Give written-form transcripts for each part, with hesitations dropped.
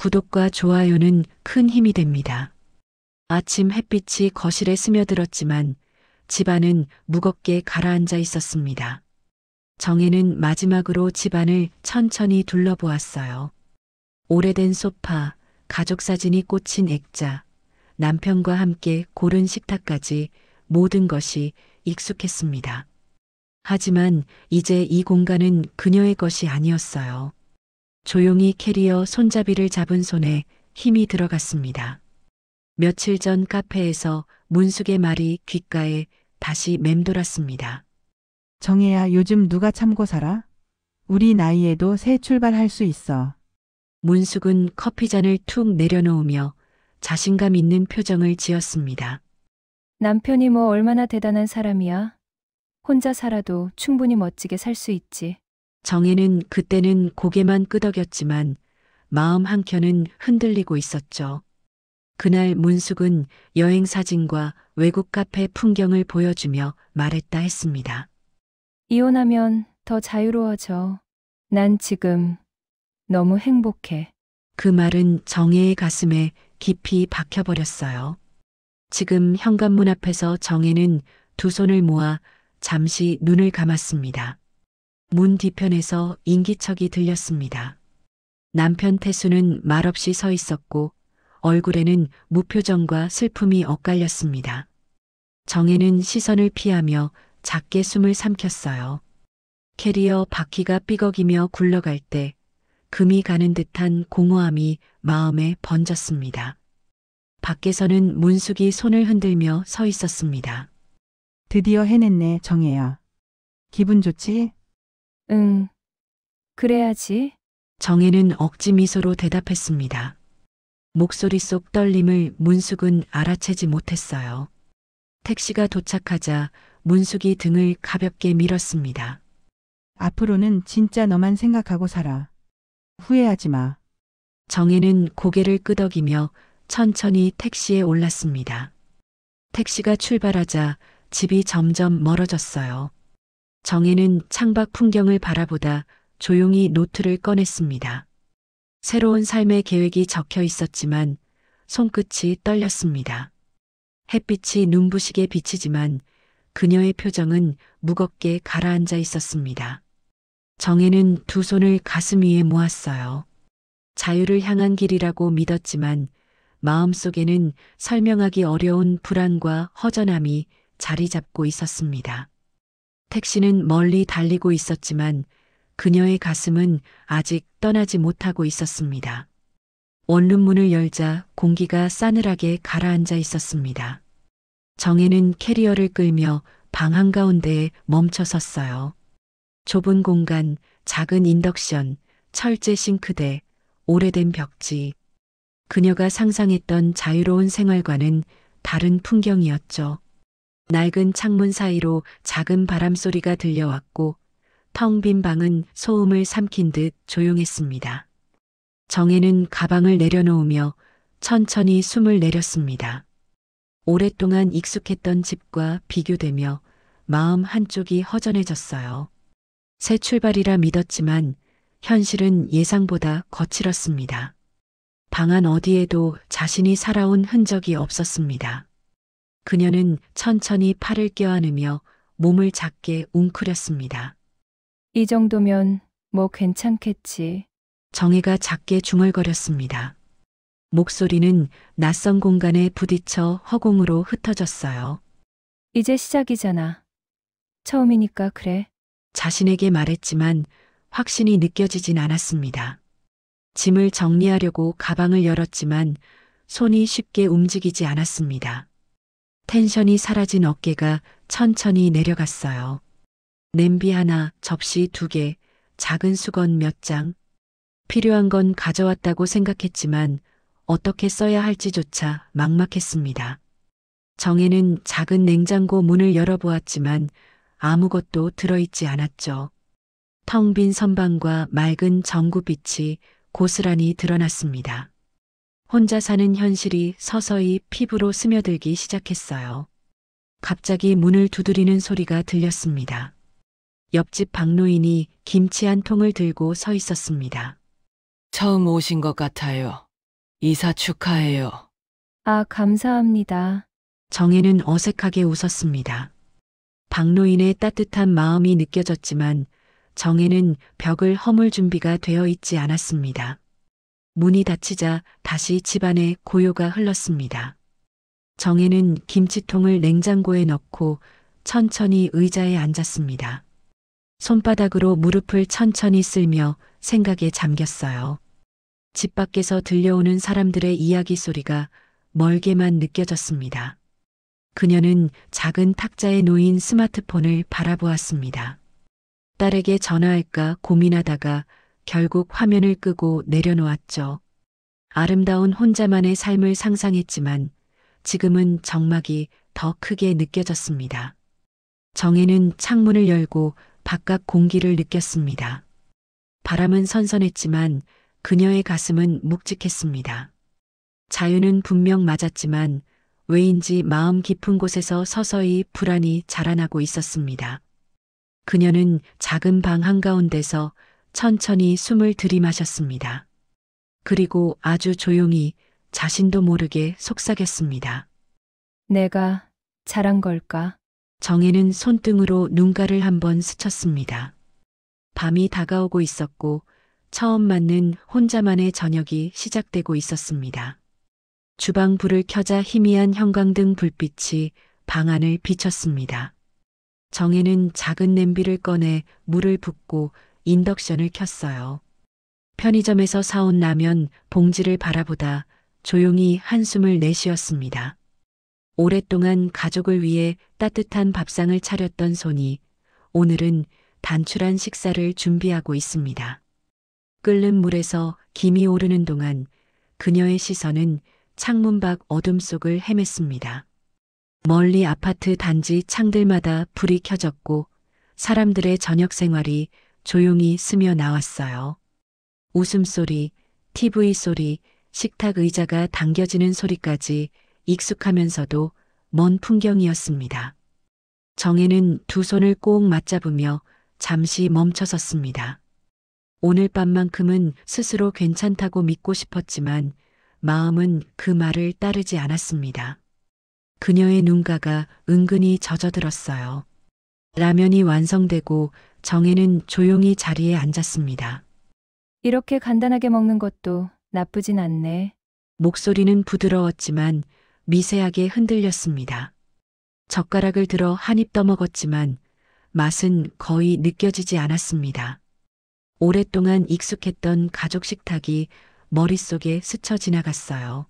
구독과 좋아요는 큰 힘이 됩니다. 아침 햇빛이 거실에 스며들었지만 집안은 무겁게 가라앉아 있었습니다. 정혜는 마지막으로 집안을 천천히 둘러보았어요. 오래된 소파, 가족 사진이 꽂힌 액자, 남편과 함께 고른 식탁까지 모든 것이 익숙했습니다. 하지만 이제 이 공간은 그녀의 것이 아니었어요. 조용히 캐리어 손잡이를 잡은 손에 힘이 들어갔습니다. 며칠 전 카페에서 문숙의 말이 귓가에 다시 맴돌았습니다. 정혜야, 요즘 누가 참고 살아? 우리 나이에도 새 출발할 수 있어. 문숙은 커피잔을 툭 내려놓으며 자신감 있는 표정을 지었습니다. 남편이 뭐 얼마나 대단한 사람이야. 혼자 살아도 충분히 멋지게 살 수 있지. 정혜는 그때는 고개만 끄덕였지만 마음 한켠은 흔들리고 있었죠. 그날 문숙은 여행 사진과 외국 카페 풍경을 보여주며 말했다 했습니다. 이혼하면 더 자유로워져. 난 지금 너무 행복해. 그 말은 정혜의 가슴에 깊이 박혀버렸어요. 지금 현관문 앞에서 정혜는 두 손을 모아 잠시 눈을 감았습니다. 문 뒤편에서 인기척이 들렸습니다. 남편 태수는 말없이 서 있었고 얼굴에는 무표정과 슬픔이 엇갈렸습니다. 정혜는 시선을 피하며 작게 숨을 삼켰어요. 캐리어 바퀴가 삐걱이며 굴러갈 때 금이 가는 듯한 공허함이 마음에 번졌습니다. 밖에서는 문숙이 손을 흔들며 서 있었습니다. 드디어 해냈네, 정혜야. 기분 좋지? 응. 그래야지. 정혜는 억지 미소로 대답했습니다. 목소리 속 떨림을 문숙은 알아채지 못했어요. 택시가 도착하자 문숙이 등을 가볍게 밀었습니다. 앞으로는 진짜 너만 생각하고 살아. 후회하지 마. 정혜는 고개를 끄덕이며 천천히 택시에 올랐습니다. 택시가 출발하자 집이 점점 멀어졌어요. 정혜는 창밖 풍경을 바라보다 조용히 노트를 꺼냈습니다. 새로운 삶의 계획이 적혀 있었지만 손끝이 떨렸습니다. 햇빛이 눈부시게 비치지만 그녀의 표정은 무겁게 가라앉아 있었습니다. 정혜는 두 손을 가슴 위에 모았어요. 자유를 향한 길이라고 믿었지만 마음속에는 설명하기 어려운 불안과 허전함이 자리 잡고 있었습니다. 택시는 멀리 달리고 있었지만 그녀의 가슴은 아직 떠나지 못하고 있었습니다. 원룸문을 열자 공기가 싸늘하게 가라앉아 있었습니다. 정혜는 캐리어를 끌며 방 한가운데에 멈춰 섰어요. 좁은 공간, 작은 인덕션, 철제 싱크대, 오래된 벽지. 그녀가 상상했던 자유로운 생활과는 다른 풍경이었죠. 낡은 창문 사이로 작은 바람소리가 들려왔고 텅 빈 방은 소음을 삼킨 듯 조용했습니다. 정혜는 가방을 내려놓으며 천천히 숨을 내렸습니다. 오랫동안 익숙했던 집과 비교되며 마음 한쪽이 허전해졌어요. 새 출발이라 믿었지만 현실은 예상보다 거칠었습니다. 방 안 어디에도 자신이 살아온 흔적이 없었습니다. 그녀는 천천히 팔을 껴안으며 몸을 작게 웅크렸습니다. 이 정도면 뭐 괜찮겠지. 정혜가 작게 중얼거렸습니다. 목소리는 낯선 공간에 부딪혀 허공으로 흩어졌어요. 이제 시작이잖아. 처음이니까 그래. 자신에게 말했지만 확신이 느껴지진 않았습니다. 짐을 정리하려고 가방을 열었지만 손이 쉽게 움직이지 않았습니다. 텐션이 사라진 어깨가 천천히 내려갔어요. 냄비 하나, 접시 2개, 작은 수건 몇 장. 필요한 건 가져왔다고 생각했지만 어떻게 써야 할지조차 막막했습니다. 정혜는 작은 냉장고 문을 열어보았지만 아무것도 들어있지 않았죠. 텅 빈 선반과 맑은 전구빛이 고스란히 드러났습니다. 혼자 사는 현실이 서서히 피부로 스며들기 시작했어요. 갑자기 문을 두드리는 소리가 들렸습니다. 옆집 박노인이 김치 한 통을 들고 서 있었습니다. 처음 오신 것 같아요. 이사 축하해요. 아, 감사합니다. 정혜는 어색하게 웃었습니다. 박노인의 따뜻한 마음이 느껴졌지만 정혜는 벽을 허물 준비가 되어 있지 않았습니다. 문이 닫히자 다시 집안에 고요가 흘렀습니다. 정혜는 김치통을 냉장고에 넣고 천천히 의자에 앉았습니다. 손바닥으로 무릎을 천천히 쓸며 생각에 잠겼어요. 집 밖에서 들려오는 사람들의 이야기 소리가 멀게만 느껴졌습니다. 그녀는 작은 탁자에 놓인 스마트폰을 바라보았습니다. 딸에게 전화할까 고민하다가 결국 화면을 끄고 내려놓았죠. 아름다운 혼자만의 삶을 상상했지만 지금은 적막이 더 크게 느껴졌습니다. 정혜는 창문을 열고 바깥 공기를 느꼈습니다. 바람은 선선했지만 그녀의 가슴은 묵직했습니다. 자유는 분명 맞았지만 왜인지 마음 깊은 곳에서 서서히 불안이 자라나고 있었습니다. 그녀는 작은 방 한가운데서 천천히 숨을 들이마셨습니다. 그리고 아주 조용히 자신도 모르게 속삭였습니다. 내가 잘한 걸까? 정혜는 손등으로 눈가를 한번 스쳤습니다. 밤이 다가오고 있었고 처음 맞는 혼자만의 저녁이 시작되고 있었습니다. 주방 불을 켜자 희미한 형광등 불빛이 방 안을 비췄습니다. 정혜는 작은 냄비를 꺼내 물을 붓고 인덕션을 켰어요. 편의점에서 사온 라면 봉지를 바라보다 조용히 한숨을 내쉬었습니다. 오랫동안 가족을 위해 따뜻한 밥상을 차렸던 손이 오늘은 단출한 식사를 준비하고 있습니다. 끓는 물에서 김이 오르는 동안 그녀의 시선은 창문 밖 어둠 속을 헤맸습니다. 멀리 아파트 단지 창들마다 불이 켜졌고 사람들의 저녁 생활이 조용히 스며 나왔어요. 웃음소리, TV 소리, 식탁 의자가 당겨지는 소리까지 익숙하면서도 먼 풍경이었습니다. 정혜는 두 손을 꼭 맞잡으며 잠시 멈춰섰습니다. 오늘 밤만큼은 스스로 괜찮다고 믿고 싶었지만 마음은 그 말을 따르지 않았습니다. 그녀의 눈가가 은근히 젖어들었어요. 라면이 완성되고 정혜는 조용히 자리에 앉았습니다. 이렇게 간단하게 먹는 것도 나쁘진 않네. 목소리는 부드러웠지만 미세하게 흔들렸습니다. 젓가락을 들어 한 입 떠먹었지만 맛은 거의 느껴지지 않았습니다. 오랫동안 익숙했던 가족 식탁이 머릿속에 스쳐 지나갔어요.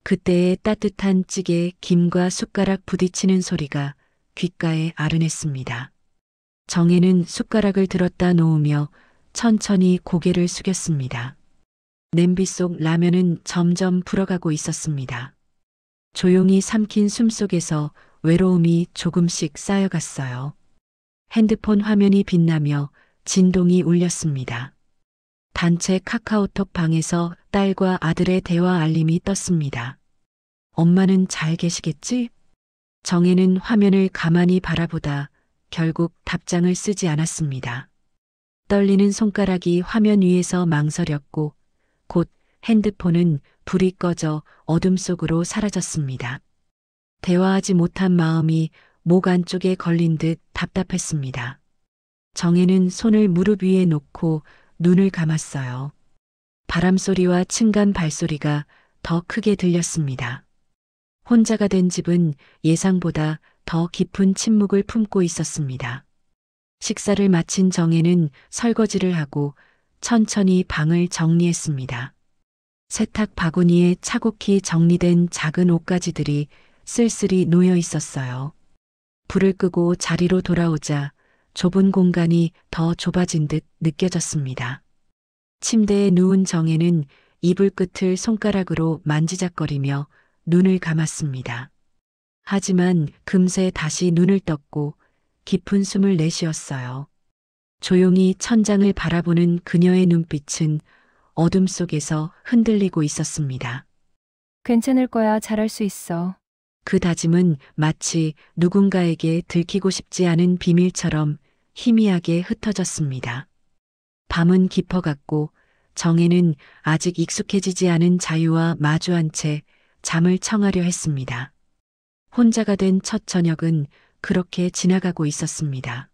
그때의 따뜻한 찌개 김과 숟가락 부딪히는 소리가 귓가에 아른했습니다. 정혜는 숟가락을 들었다 놓으며 천천히 고개를 숙였습니다. 냄비 속 라면은 점점 불어가고 있었습니다. 조용히 삼킨 숨 속에서 외로움이 조금씩 쌓여갔어요. 핸드폰 화면이 빛나며 진동이 울렸습니다. 단체 카카오톡 방에서 딸과 아들의 대화 알림이 떴습니다. 엄마는 잘 계시겠지? 정혜는 화면을 가만히 바라보다 결국 답장을 쓰지 않았습니다. 떨리는 손가락이 화면 위에서 망설였고 곧 핸드폰은 불이 꺼져 어둠 속으로 사라졌습니다. 대화하지 못한 마음이 목 안쪽에 걸린 듯 답답했습니다. 정혜는 손을 무릎 위에 놓고 눈을 감았어요. 바람 소리와 층간 발소리가 더 크게 들렸습니다. 혼자가 된 집은 예상보다 더 깊은 침묵을 품고 있었습니다. 식사를 마친 정혜는 설거지를 하고 천천히 방을 정리했습니다. 세탁 바구니에 차곡히 정리된 작은 옷가지들이 쓸쓸히 놓여 있었어요. 불을 끄고 자리로 돌아오자 좁은 공간이 더 좁아진 듯 느껴졌습니다. 침대에 누운 정혜는 이불 끝을 손가락으로 만지작거리며 눈을 감았습니다. 하지만 금세 다시 눈을 떴고 깊은 숨을 내쉬었어요. 조용히 천장을 바라보는 그녀의 눈빛은 어둠 속에서 흔들리고 있었습니다. 괜찮을 거야. 잘할 수 있어. 그 다짐은 마치 누군가에게 들키고 싶지 않은 비밀처럼 희미하게 흩어졌습니다. 밤은 깊어갔고 정혜는 아직 익숙해지지 않은 자유와 마주한 채 잠을 청하려 했습니다. 혼자가 된 첫 저녁은 그렇게 지나가고 있었습니다.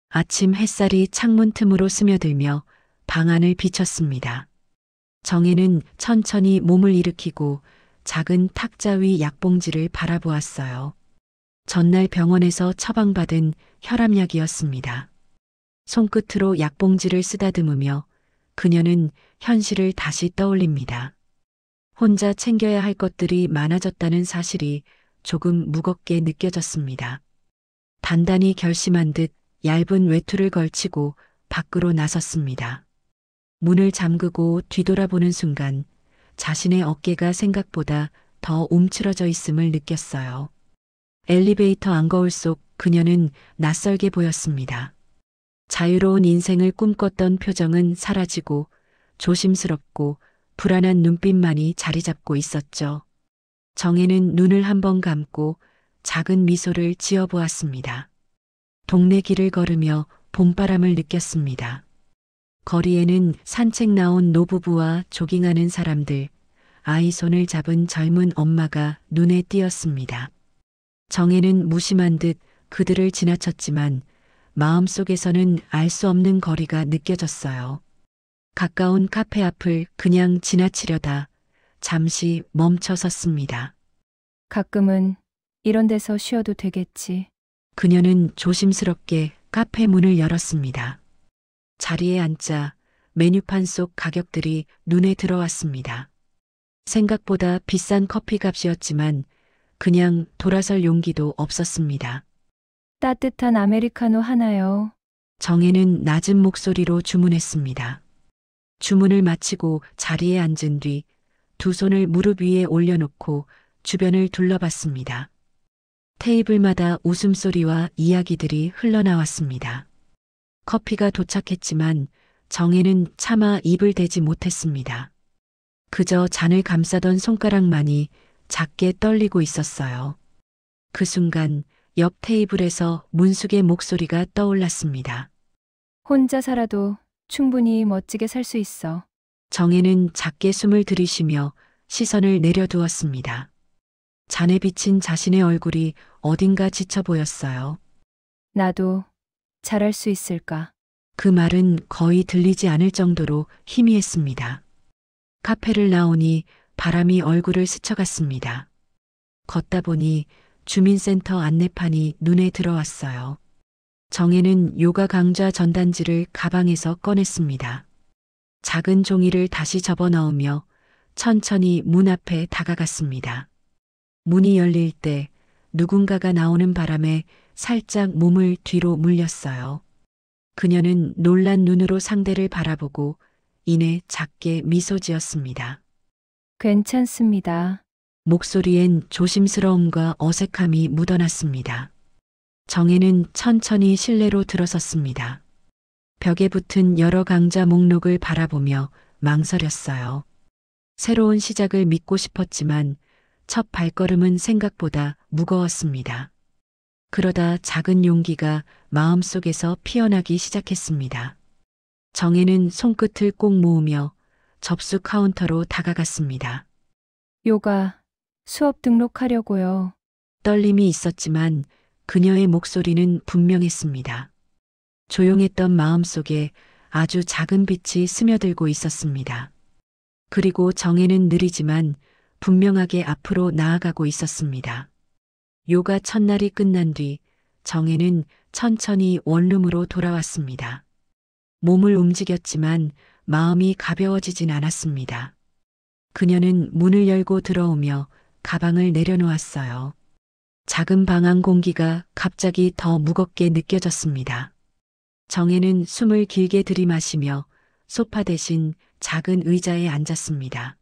아침 햇살이 창문 틈으로 스며들며 방 안을 비쳤습니다. 정혜는 천천히 몸을 일으키고 작은 탁자 위 약봉지를 바라보았어요. 전날 병원에서 처방받은 혈압약이었습니다. 손끝으로 약봉지를 쓰다듬으며 그녀는 현실을 다시 떠올립니다. 혼자 챙겨야 할 것들이 많아졌다는 사실이 조금 무겁게 느껴졌습니다. 단단히 결심한 듯 얇은 외투를 걸치고 밖으로 나섰습니다. 문을 잠그고 뒤돌아보는 순간 자신의 어깨가 생각보다 더 움츠러져 있음을 느꼈어요. 엘리베이터 안거울 속 그녀는 낯설게 보였습니다. 자유로운 인생을 꿈꿨던 표정은 사라지고 조심스럽고 불안한 눈빛만이 자리 잡고 있었죠. 정혜는 눈을 한번 감고 작은 미소를 지어 보았습니다. 동네 길을 걸으며 봄바람을 느꼈습니다. 거리에는 산책 나온 노부부와 조깅하는 사람들, 아이 손을 잡은 젊은 엄마가 눈에 띄었습니다. 정혜는 무심한 듯 그들을 지나쳤지만 마음속에서는 알 수 없는 거리가 느껴졌어요. 가까운 카페 앞을 그냥 지나치려다 잠시 멈춰 섰습니다. 가끔은 이런 데서 쉬어도 되겠지. 그녀는 조심스럽게 카페 문을 열었습니다. 자리에 앉자 메뉴판 속 가격들이 눈에 들어왔습니다. 생각보다 비싼 커피값이었지만 그냥 돌아설 용기도 없었습니다. 따뜻한 아메리카노 하나요. 정혜는 낮은 목소리로 주문했습니다. 주문을 마치고 자리에 앉은 뒤 두 손을 무릎 위에 올려놓고 주변을 둘러봤습니다. 테이블마다 웃음소리와 이야기들이 흘러나왔습니다. 커피가 도착했지만 정혜는 차마 입을 대지 못했습니다. 그저 잔을 감싸던 손가락만이 작게 떨리고 있었어요. 그 순간 옆 테이블에서 문숙의 목소리가 떠올랐습니다. 혼자 살아도 충분히 멋지게 살 수 있어. 정혜는 작게 숨을 들이쉬며 시선을 내려두었습니다. 잔에 비친 자신의 얼굴이 어딘가 지쳐 보였어요. 나도 잘할 수 있을까? 그 말은 거의 들리지 않을 정도로 희미했습니다. 카페를 나오니 바람이 얼굴을 스쳐갔습니다. 걷다 보니 주민센터 안내판이 눈에 들어왔어요. 정혜는 요가 강좌 전단지를 가방에서 꺼냈습니다. 작은 종이를 다시 접어넣으며 천천히 문 앞에 다가갔습니다. 문이 열릴 때 누군가가 나오는 바람에 살짝 몸을 뒤로 물렸어요. 그녀는 놀란 눈으로 상대를 바라보고 이내 작게 미소 지었습니다. 괜찮습니다. 목소리엔 조심스러움과 어색함이 묻어났습니다. 정혜는 천천히 실내로 들어섰습니다. 벽에 붙은 여러 강좌 목록을 바라보며 망설였어요. 새로운 시작을 믿고 싶었지만 첫 발걸음은 생각보다 무거웠습니다. 그러다 작은 용기가 마음속에서 피어나기 시작했습니다. 정혜는 손끝을 꼭 모으며 접수 카운터로 다가갔습니다. 요가 수업 등록하려고요. 떨림이 있었지만 그녀의 목소리는 분명했습니다. 조용했던 마음속에 아주 작은 빛이 스며들고 있었습니다. 그리고 정혜는 느리지만 분명하게 앞으로 나아가고 있었습니다. 요가 첫날이 끝난 뒤 정혜는 천천히 원룸으로 돌아왔습니다. 몸을 움직였지만 마음이 가벼워지진 않았습니다. 그녀는 문을 열고 들어오며 가방을 내려놓았어요. 작은 방 안 공기가 갑자기 더 무겁게 느껴졌습니다. 정혜는 숨을 길게 들이마시며 소파 대신 작은 의자에 앉았습니다.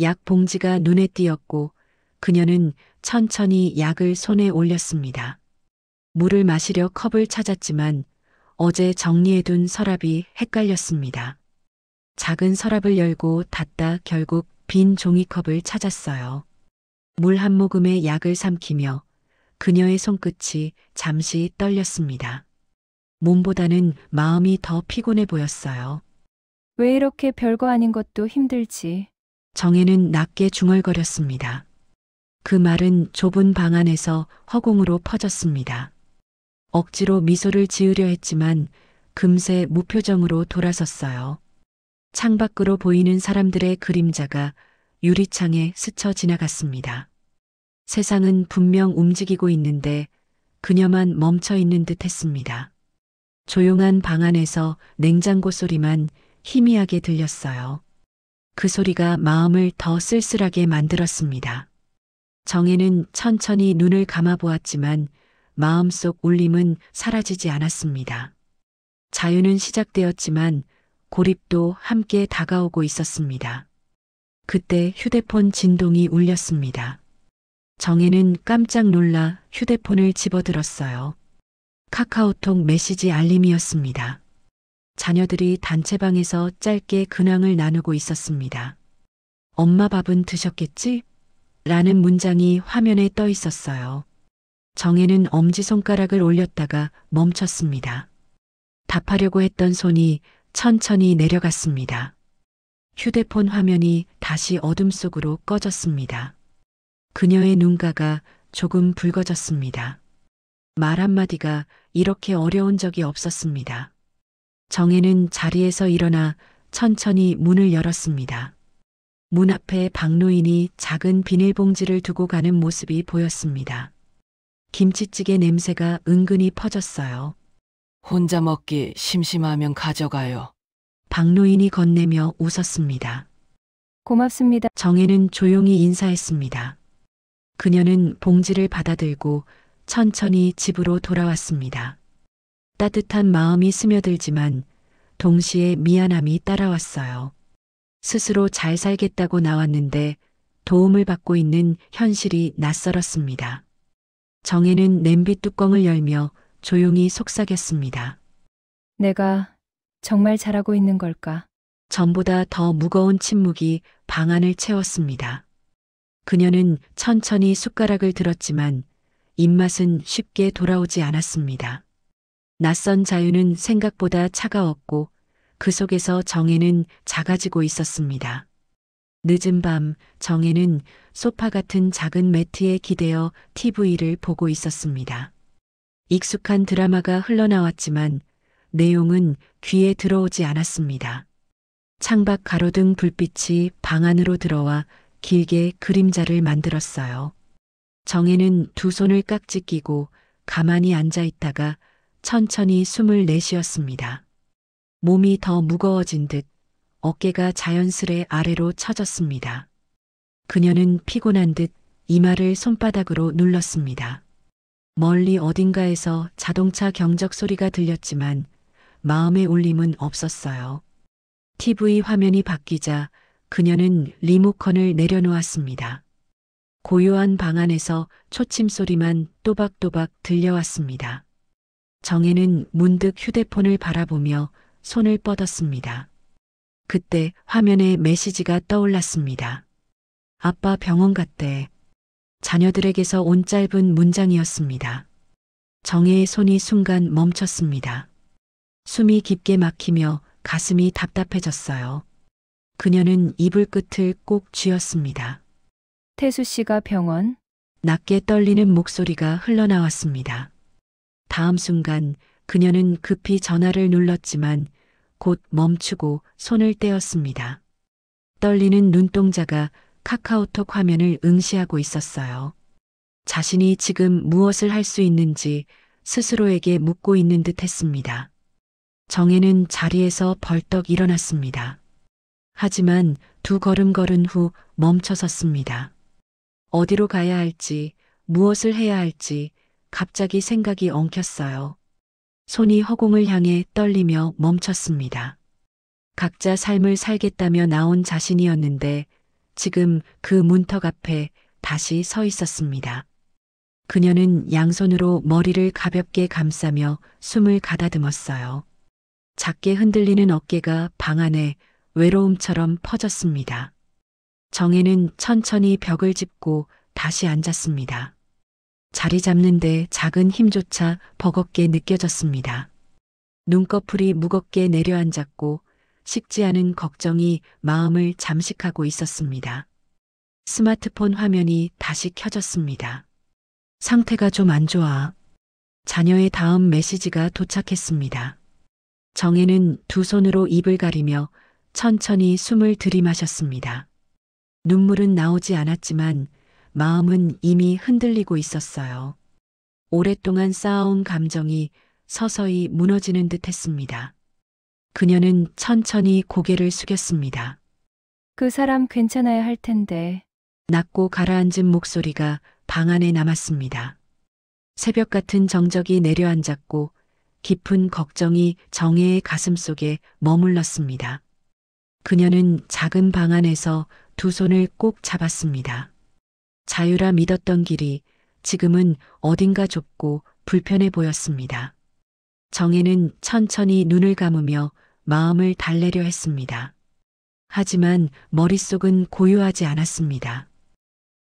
약 봉지가 눈에 띄었고 그녀는 천천히 약을 손에 올렸습니다. 물을 마시려 컵을 찾았지만 어제 정리해둔 서랍이 헷갈렸습니다. 작은 서랍을 열고 닫다 결국 빈 종이컵을 찾았어요. 물 한 모금에 약을 삼키며 그녀의 손끝이 잠시 떨렸습니다. 몸보다는 마음이 더 피곤해 보였어요. 왜 이렇게 별거 아닌 것도 힘들지? 정혜는 낮게 중얼거렸습니다. 그 말은 좁은 방 안에서 허공으로 퍼졌습니다. 억지로 미소를 지으려 했지만 금세 무표정으로 돌아섰어요. 창밖으로 보이는 사람들의 그림자가 유리창에 스쳐 지나갔습니다. 세상은 분명 움직이고 있는데 그녀만 멈춰 있는 듯 했습니다. 조용한 방 안에서 냉장고 소리만 희미하게 들렸어요. 그 소리가 마음을 더 쓸쓸하게 만들었습니다. 정혜는 천천히 눈을 감아 보았지만 마음속 울림은 사라지지 않았습니다. 자유는 시작되었지만 고립도 함께 다가오고 있었습니다. 그때 휴대폰 진동이 울렸습니다. 정혜는 깜짝 놀라 휴대폰을 집어들었어요. 카카오톡 메시지 알림이었습니다. 자녀들이 단체방에서 짧게 근황을 나누고 있었습니다. 엄마 밥은 드셨겠지? 라는 문장이 화면에 떠 있었어요. 정혜는 엄지손가락을 올렸다가 멈췄습니다. 답하려고 했던 손이 천천히 내려갔습니다. 휴대폰 화면이 다시 어둠 속으로 꺼졌습니다. 그녀의 눈가가 조금 붉어졌습니다. 말 한마디가 이렇게 어려운 적이 없었습니다. 정혜는 자리에서 일어나 천천히 문을 열었습니다. 문 앞에 박노인이 작은 비닐봉지를 두고 가는 모습이 보였습니다. 김치찌개 냄새가 은근히 퍼졌어요. 혼자 먹기 심심하면 가져가요. 박노인이 건네며 웃었습니다. 고맙습니다. 정혜는 조용히 인사했습니다. 그녀는 봉지를 받아들고 천천히 집으로 돌아왔습니다. 따뜻한 마음이 스며들지만 동시에 미안함이 따라왔어요. 스스로 잘 살겠다고 나왔는데 도움을 받고 있는 현실이 낯설었습니다. 정혜는 냄비 뚜껑을 열며 조용히 속삭였습니다. 내가 정말 잘하고 있는 걸까? 전보다 더 무거운 침묵이 방 안을 채웠습니다. 그녀는 천천히 숟가락을 들었지만 입맛은 쉽게 돌아오지 않았습니다. 낯선 자유는 생각보다 차가웠고 그 속에서 정혜는 작아지고 있었습니다. 늦은 밤 정혜는 소파 같은 작은 매트에 기대어 TV를 보고 있었습니다. 익숙한 드라마가 흘러나왔지만 내용은 귀에 들어오지 않았습니다. 창밖 가로등 불빛이 방 안으로 들어와 길게 그림자를 만들었어요. 정혜는 두 손을 깍지 끼고 가만히 앉아 있다가 천천히 숨을 내쉬었습니다. 몸이 더 무거워진 듯 어깨가 자연스레 아래로 처졌습니다. 그녀는 피곤한 듯 이마를 손바닥으로 눌렀습니다. 멀리 어딘가에서 자동차 경적 소리가 들렸지만 마음의 울림은 없었어요. TV 화면이 바뀌자 그녀는 리모컨을 내려놓았습니다. 고요한 방 안에서 초침 소리만 또박또박 들려왔습니다. 정혜는 문득 휴대폰을 바라보며 손을 뻗었습니다. 그때 화면에 메시지가 떠올랐습니다. 아빠 병원 갔대. 자녀들에게서 온 짧은 문장이었습니다. 정혜의 손이 순간 멈췄습니다. 숨이 깊게 막히며 가슴이 답답해졌어요. 그녀는 이불 끝을 꼭 쥐었습니다. 태수 씨가 병원? 낮게 떨리는 목소리가 흘러나왔습니다. 다음 순간 그녀는 급히 전화를 눌렀지만 곧 멈추고 손을 떼었습니다. 떨리는 눈동자가 카카오톡 화면을 응시하고 있었어요. 자신이 지금 무엇을 할 수 있는지 스스로에게 묻고 있는 듯 했습니다. 정혜는 자리에서 벌떡 일어났습니다. 하지만 두 걸음 걸은 후 멈춰섰습니다. 어디로 가야 할지, 무엇을 해야 할지 갑자기 생각이 엉켰어요. 손이 허공을 향해 떨리며 멈췄습니다. 각자 삶을 살겠다며 나온 자신이었는데 지금 그 문턱 앞에 다시 서 있었습니다. 그녀는 양손으로 머리를 가볍게 감싸며 숨을 가다듬었어요. 작게 흔들리는 어깨가 방 안에 외로움처럼 퍼졌습니다. 정혜는 천천히 벽을 짚고 다시 앉았습니다. 자리 잡는데 작은 힘조차 버겁게 느껴졌습니다. 눈꺼풀이 무겁게 내려앉았고 식지 않은 걱정이 마음을 잠식하고 있었습니다. 스마트폰 화면이 다시 켜졌습니다. 상태가 좀 안 좋아. 자녀의 다음 메시지가 도착했습니다. 정혜는 두 손으로 입을 가리며 천천히 숨을 들이마셨습니다. 눈물은 나오지 않았지만 마음은 이미 흔들리고 있었어요. 오랫동안 쌓아온 감정이 서서히 무너지는 듯 했습니다. 그녀는 천천히 고개를 숙였습니다. 그 사람 괜찮아야 할 텐데. 낮고 가라앉은 목소리가 방 안에 남았습니다. 새벽 같은 정적이 내려앉았고 깊은 걱정이 정혜의 가슴속에 머물렀습니다. 그녀는 작은 방 안에서 두 손을 꼭 잡았습니다. 자유라 믿었던 길이 지금은 어딘가 좁고 불편해 보였습니다. 정혜는 천천히 눈을 감으며 마음을 달래려 했습니다. 하지만 머릿속은 고요하지 않았습니다.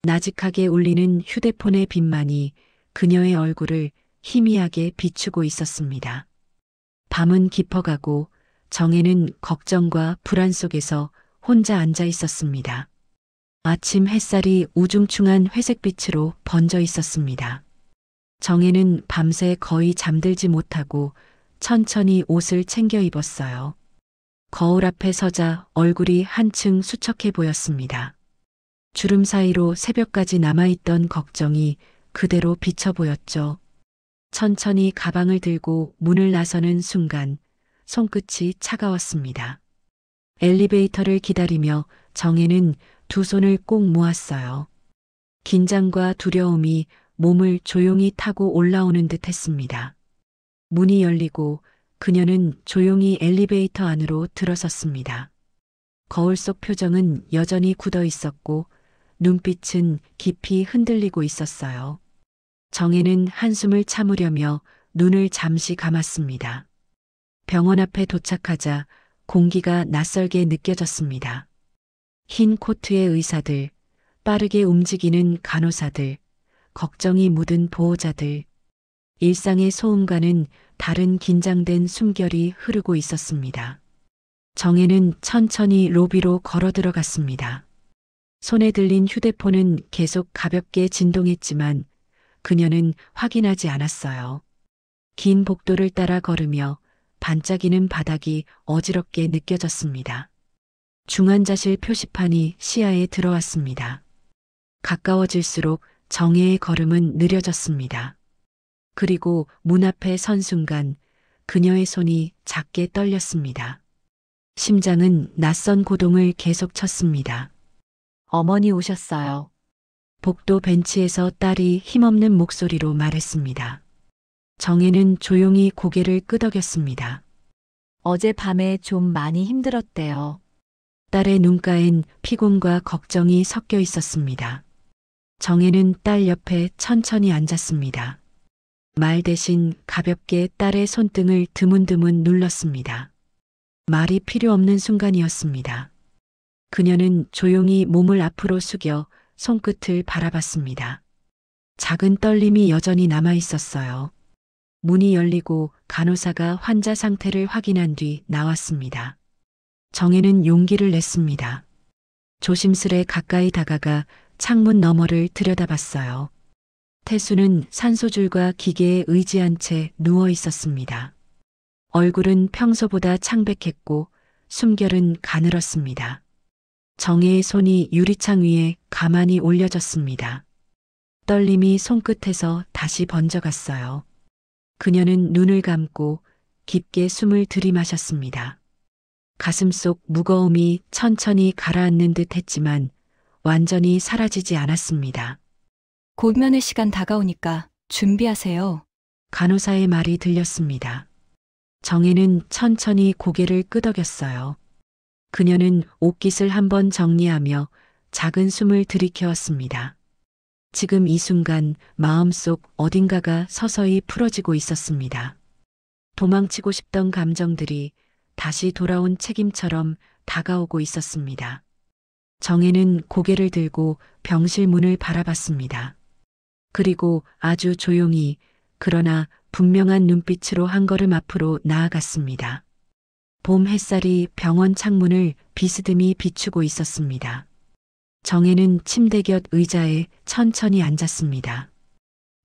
나직하게 울리는 휴대폰의 빛만이 그녀의 얼굴을 희미하게 비추고 있었습니다. 밤은 깊어가고 정혜는 걱정과 불안 속에서 혼자 앉아 있었습니다. 아침 햇살이 우중충한 회색빛으로 번져 있었습니다. 정혜는 밤새 거의 잠들지 못하고 천천히 옷을 챙겨 입었어요. 거울 앞에 서자 얼굴이 한층 수척해 보였습니다. 주름 사이로 새벽까지 남아있던 걱정이 그대로 비쳐 보였죠. 천천히 가방을 들고 문을 나서는 순간 손끝이 차가웠습니다. 엘리베이터를 기다리며 정혜는 두 손을 꼭 모았어요. 긴장과 두려움이 몸을 조용히 타고 올라오는 듯 했습니다. 문이 열리고 그녀는 조용히 엘리베이터 안으로 들어섰습니다. 거울 속 표정은 여전히 굳어 있었고 눈빛은 깊이 흔들리고 있었어요. 정혜는 한숨을 참으려며 눈을 잠시 감았습니다. 병원 앞에 도착하자 공기가 낯설게 느껴졌습니다. 흰 코트의 의사들, 빠르게 움직이는 간호사들, 걱정이 묻은 보호자들, 일상의 소음과는 다른 긴장된 숨결이 흐르고 있었습니다. 정혜는 천천히 로비로 걸어 들어갔습니다. 손에 들린 휴대폰은 계속 가볍게 진동했지만 그녀는 확인하지 않았어요. 긴 복도를 따라 걸으며 반짝이는 바닥이 어지럽게 느껴졌습니다. 중환자실 표시판이 시야에 들어왔습니다. 가까워질수록 정혜의 걸음은 느려졌습니다. 그리고 문 앞에 선 순간 그녀의 손이 작게 떨렸습니다. 심장은 낯선 고동을 계속 쳤습니다. 어머니 오셨어요. 복도 벤치에서 딸이 힘없는 목소리로 말했습니다. 정혜는 조용히 고개를 끄덕였습니다. 어젯밤에 좀 많이 힘들었대요. 딸의 눈가엔 피곤과 걱정이 섞여 있었습니다. 정혜는 딸 옆에 천천히 앉았습니다. 말 대신 가볍게 딸의 손등을 드문드문 눌렀습니다. 말이 필요 없는 순간이었습니다. 그녀는 조용히 몸을 앞으로 숙여 손끝을 바라봤습니다. 작은 떨림이 여전히 남아 있었어요. 문이 열리고 간호사가 환자 상태를 확인한 뒤 나왔습니다. 정혜는 용기를 냈습니다. 조심스레 가까이 다가가 창문 너머를 들여다봤어요. 태수는 산소줄과 기계에 의지한 채 누워 있었습니다. 얼굴은 평소보다 창백했고 숨결은 가늘었습니다. 정혜의 손이 유리창 위에 가만히 올려졌습니다. 떨림이 손끝에서 다시 번져갔어요. 그녀는 눈을 감고 깊게 숨을 들이마셨습니다. 가슴속 무거움이 천천히 가라앉는 듯 했지만 완전히 사라지지 않았습니다. 곧 면회 시간 다가오니까 준비하세요. 간호사의 말이 들렸습니다. 정혜는 천천히 고개를 끄덕였어요. 그녀는 옷깃을 한번 정리하며 작은 숨을 들이켜왔습니다. 지금 이 순간 마음속 어딘가가 서서히 풀어지고 있었습니다. 도망치고 싶던 감정들이 다시 돌아온 책임처럼 다가오고 있었습니다. 정혜는 고개를 들고 병실 문을 바라봤습니다. 그리고 아주 조용히 그러나 분명한 눈빛으로 한 걸음 앞으로 나아갔습니다. 봄 햇살이 병원 창문을 비스듬히 비추고 있었습니다. 정혜는 침대 곁 의자에 천천히 앉았습니다.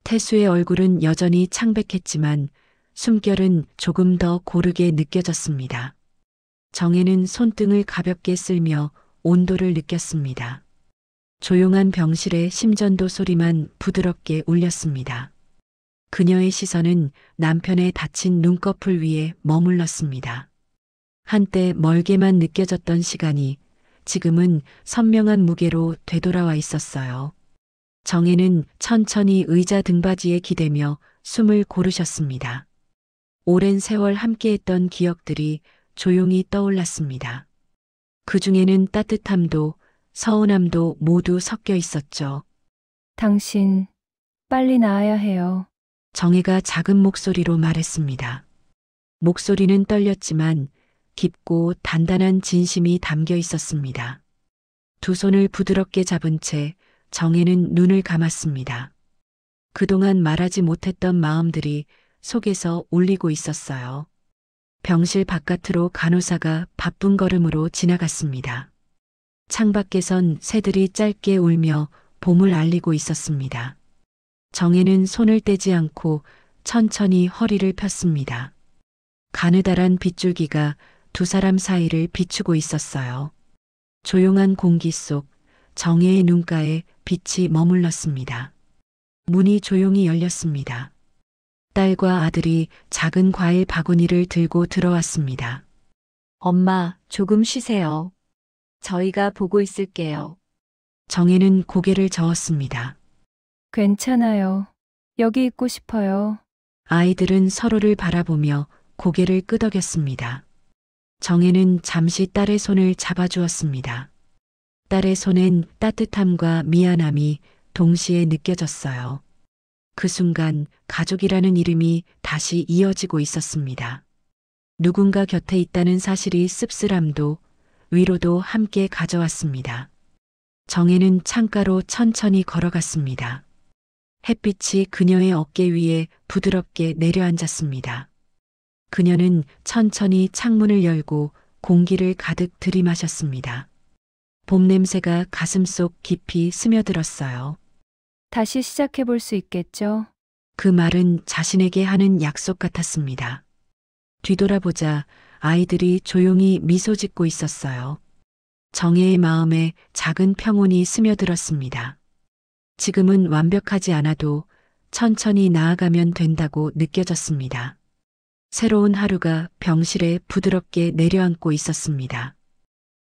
태수의 얼굴은 여전히 창백했지만 숨결은 조금 더 고르게 느껴졌습니다. 정혜는 손등을 가볍게 쓸며 온도를 느꼈습니다. 조용한 병실의 심전도 소리만 부드럽게 울렸습니다. 그녀의 시선은 남편의 다친 눈꺼풀 위에 머물렀습니다. 한때 멀게만 느껴졌던 시간이 지금은 선명한 무게로 되돌아와 있었어요. 정혜는 천천히 의자 등받이에 기대며 숨을 고르셨습니다. 오랜 세월 함께했던 기억들이 조용히 떠올랐습니다. 그 중에는 따뜻함도 서운함도 모두 섞여 있었죠. 당신, 빨리 나아야 해요. 정혜가 작은 목소리로 말했습니다. 목소리는 떨렸지만 깊고 단단한 진심이 담겨 있었습니다. 두 손을 부드럽게 잡은 채 정혜는 눈을 감았습니다. 그동안 말하지 못했던 마음들이 속에서 울리고 있었어요. 병실 바깥으로 간호사가 바쁜 걸음으로 지나갔습니다. 창밖에선 새들이 짧게 울며 봄을 알리고 있었습니다. 정혜는 손을 떼지 않고 천천히 허리를 폈습니다. 가느다란 빗줄기가 두 사람 사이를 비추고 있었어요. 조용한 공기 속 정혜의 눈가에 빛이 머물렀습니다. 문이 조용히 열렸습니다. 딸과 아들이 작은 과일 바구니를 들고 들어왔습니다. 엄마, 조금 쉬세요. 저희가 보고 있을게요. 정혜는 고개를 저었습니다. 괜찮아요. 여기 있고 싶어요. 아이들은 서로를 바라보며 고개를 끄덕였습니다. 정혜는 잠시 딸의 손을 잡아주었습니다. 딸의 손엔 따뜻함과 미안함이 동시에 느껴졌어요. 그 순간 가족이라는 이름이 다시 이어지고 있었습니다. 누군가 곁에 있다는 사실이 씁쓸함도 위로도 함께 가져왔습니다. 정혜는 창가로 천천히 걸어갔습니다. 햇빛이 그녀의 어깨 위에 부드럽게 내려앉았습니다. 그녀는 천천히 창문을 열고 공기를 가득 들이마셨습니다. 봄 냄새가 가슴속 깊이 스며들었어요. 다시 시작해 볼 수 있겠죠? 그 말은 자신에게 하는 약속 같았습니다. 뒤돌아보자 아이들이 조용히 미소 짓고 있었어요. 정혜의 마음에 작은 평온이 스며들었습니다. 지금은 완벽하지 않아도 천천히 나아가면 된다고 느껴졌습니다. 새로운 하루가 병실에 부드럽게 내려앉고 있었습니다.